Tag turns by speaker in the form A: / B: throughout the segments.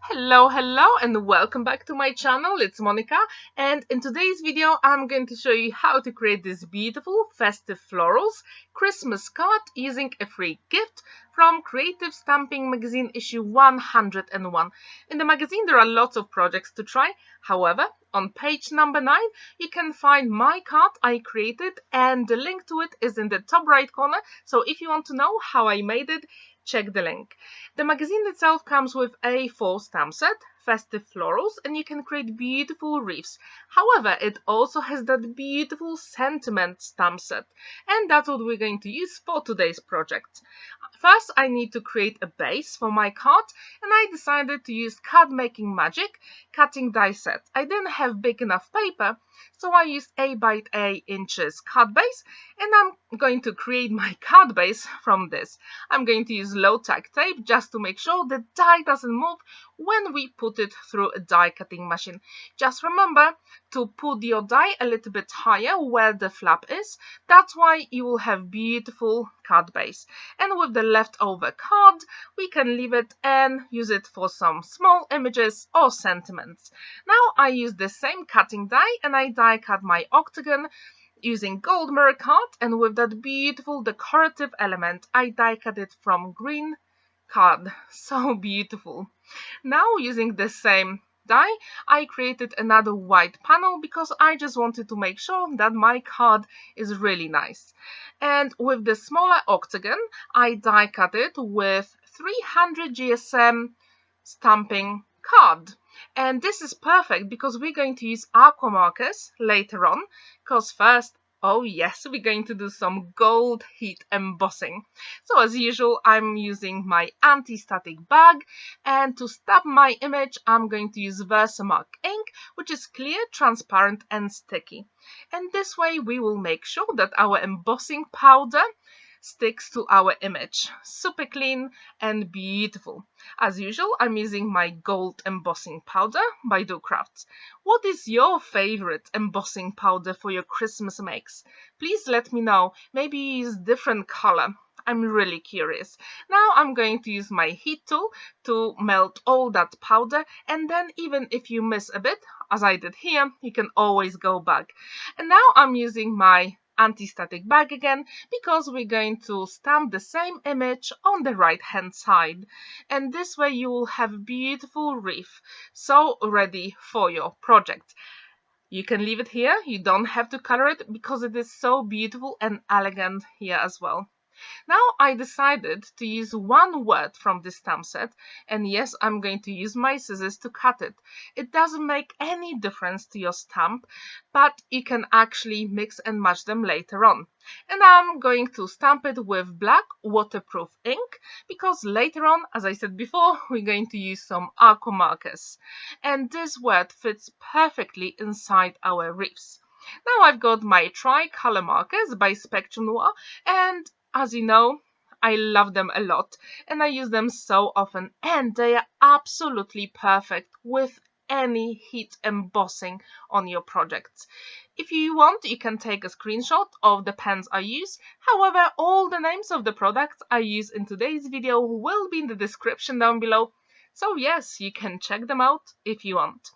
A: Hello and welcome back to my channel. It's Monica, and in today's video I'm going to show you how to create this beautiful Festive Florals Christmas card using a free gift from Creative Stamping Magazine issue 101. In the magazine there are lots of projects to try. However, on page number 9 you can find my card I created, and the link to it is in the top right corner, so if you want to know how I made it, check the link. The magazine itself comes with a 4 stamp set, Festive Florals, and you can create beautiful wreaths. However, it also has that beautiful sentiment stamp set, and that's what we're going to use for today's project. First, I need to create a base for my card, and I decided to use Card Making Magic cutting die set. I didn't have big enough paper, so I used 8x8 inches card base, and I'm going to create my card base from this. I'm going to use low tack tape just to make sure the die doesn't move when we put it through a die cutting machine. Just remember to put your die a little bit higher where the flap is. That's why you will have beautiful card base. And with the leftover card, we can leave it and use it for some small images or sentiments. Now I use the same cutting die, and I die cut my Octagon using gold mirror card, and with that beautiful decorative element I die cut it from green card. So beautiful. Now using the same die I created another white panel because I just wanted to make sure that my card is really nice. And with the smaller Octagon I die cut it with 300 GSM stamping card. And this is perfect because we're going to use Aqua markers later on, because first, oh yes, we're going to do some gold heat embossing. So as usual, I'm using my anti-static bag, and to stamp my image I'm going to use VersaMarker ink, which is clear, transparent and sticky. And this way we will make sure that our embossing powder sticks to our image. Super clean and beautiful. As usual, I'm using my gold embossing powder by Do Crafts. What is your favorite embossing powder for your Christmas makes? Please let me know. Maybe you use different color. I'm really curious. Now I'm going to use my heat tool to melt all that powder, and then even if you miss a bit, as I did here, you can always go back. And now I'm using my anti-static bag again because we're going to stamp the same image on the right hand side, and this way you will have a beautiful wreath, so ready for your project. You can leave it here, you don't have to color it because it is so beautiful and elegant here as well. Now I decided to use one word from this stamp set, and yes, I'm going to use my scissors to cut it. It doesn't make any difference to your stamp, but you can actually mix and match them later on. And I'm going to stamp it with black waterproof ink because later on, as I said before, we're going to use some Aqua markers. And this word fits perfectly inside our wreaths. Now I've got my tri-color markers by Spectrum Noir, and as you know, I love them a lot and I use them so often, and they are absolutely perfect with any heat embossing on your projects. If you want, you can take a screenshot of the pens I use. However, all the names of the products I use in today's video will be in the description down below. So yes, you can check them out if you want.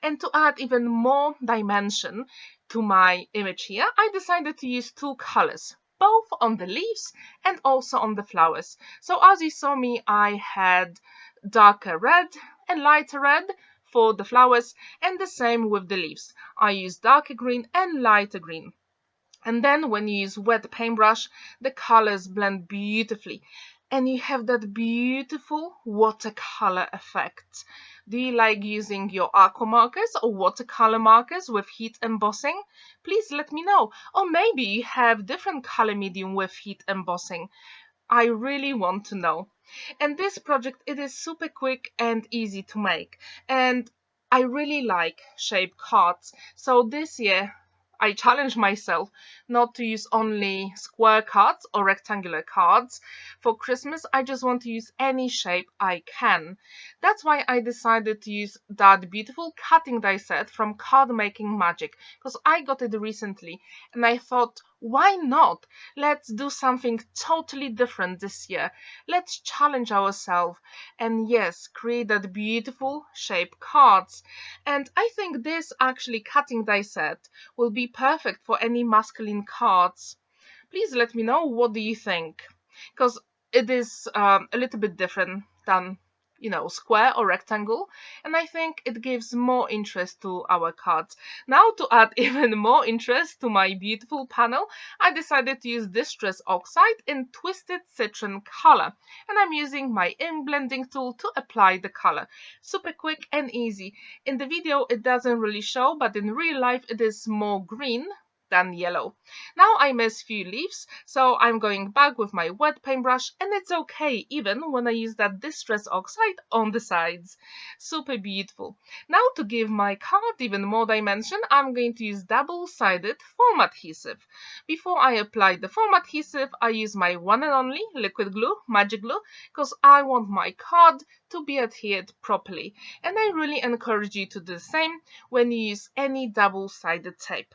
A: And to add even more dimension to my image here, I decided to use two colors, both on the leaves and also on the flowers. So as you saw me, I had darker red and lighter red for the flowers, and the same with the leaves. I used darker green and lighter green. And then when you use wet paintbrush, the colors blend beautifully and you have that beautiful watercolor effect. Do you like using your Aqua markers or watercolor markers with heat embossing? Please let me know. Or maybe you have different color medium with heat embossing. I really want to know. And this project, it is super quick and easy to make. And I really like shaped cards. So this year, I challenged myself not to use only square cards or rectangular cards. For Christmas, I just want to use any shape I can. That's why I decided to use that beautiful cutting die set from Card Making Magic, because I got it recently and I thought, Why not? Let's do something totally different this year. Let's challenge ourselves and yes, create that beautiful shape cards. And I think this actually cutting die set will be perfect for any masculine cards. Please let me know what do you think, because it is a little bit different than square or rectangle, and I think it gives more interest to our cards. Now, to add even more interest to my beautiful panel, I decided to use Distress Oxide in Twisted Citron color, and I'm using my ink blending tool to apply the color. Super quick and easy. In the video it doesn't really show, but in real life it is more green than yellow. Now I miss few leaves, so I'm going back with my wet paintbrush, and it's okay even when I use that Distress Oxide on the sides. Super beautiful. Now to give my card even more dimension, I'm going to use double-sided foam adhesive. Before I apply the foam adhesive, I use my one and only liquid glue, magic glue, because I want my card to be adhered properly, and I really encourage you to do the same when you use any double-sided tape.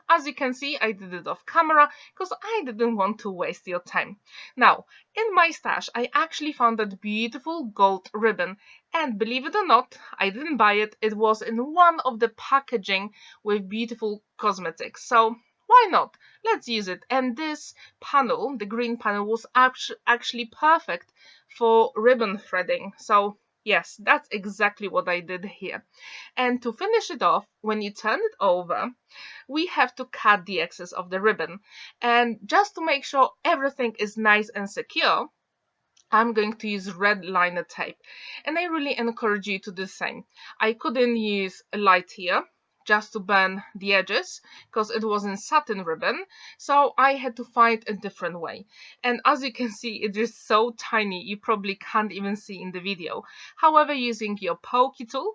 A: As you can see, I did it off camera because I didn't want to waste your time. Now, in my stash, I actually found that beautiful gold ribbon, and believe it or not, I didn't buy it. It was in one of the packaging with beautiful cosmetics. So why not? Let's use it. And this panel, the green panel, was actually perfect for ribbon threading. So yes, that's exactly what I did here. And to finish it off, when you turn it over, we have to cut the excess of the ribbon. And just to make sure everything is nice and secure, I'm going to use red liner tape. And I really encourage you to do the same. I couldn't use a light here just to burn the edges because it was in satin ribbon, so I had to find a different way. And as you can see, it is so tiny you probably can't even see in the video. However, using your pokey tool,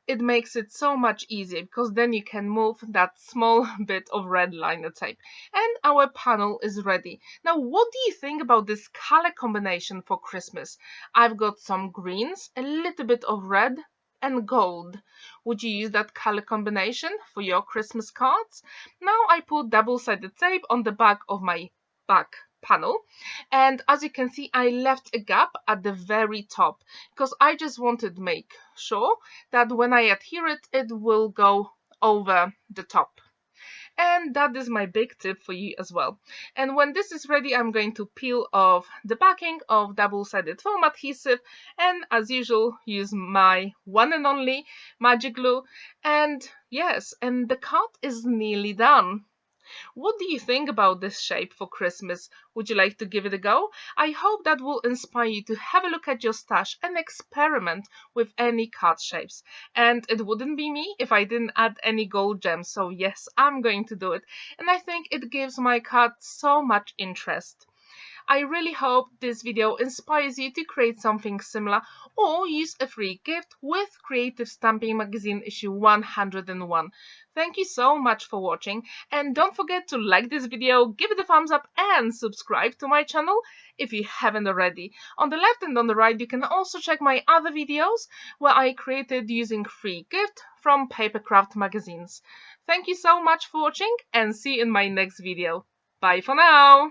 A: it makes it so much easier because then you can move that small bit of red liner tape. And our panel is ready. Now, what do you think about this color combination for Christmas? I've got some greens, a little bit of red, and gold. Would you use that color combination for your Christmas cards? Now I put double-sided tape on the back of my back panel, and as you can see, I left a gap at the very top because I just wanted to make sure that when I adhere it, it will go over the top. And that is my big tip for you as well. And when this is ready, I'm going to peel off the backing of double-sided foam adhesive, and as usual, use my one and only magic glue. And yes, and the card is nearly done. What do you think about this shape for Christmas? Would you like to give it a go? I hope that will inspire you to have a look at your stash and experiment with any card shapes. And it wouldn't be me if I didn't add any gold gems, so yes, I'm going to do it. And I think it gives my card so much interest. I really hope this video inspires you to create something similar or use a free gift with Creative Stamping Magazine issue 101. Thank you so much for watching, and don't forget to like this video, give it a thumbs up and subscribe to my channel if you haven't already. On the left and on the right you can also check my other videos where I created using free gift from Papercraft magazines. Thank you so much for watching and see you in my next video. Bye for now!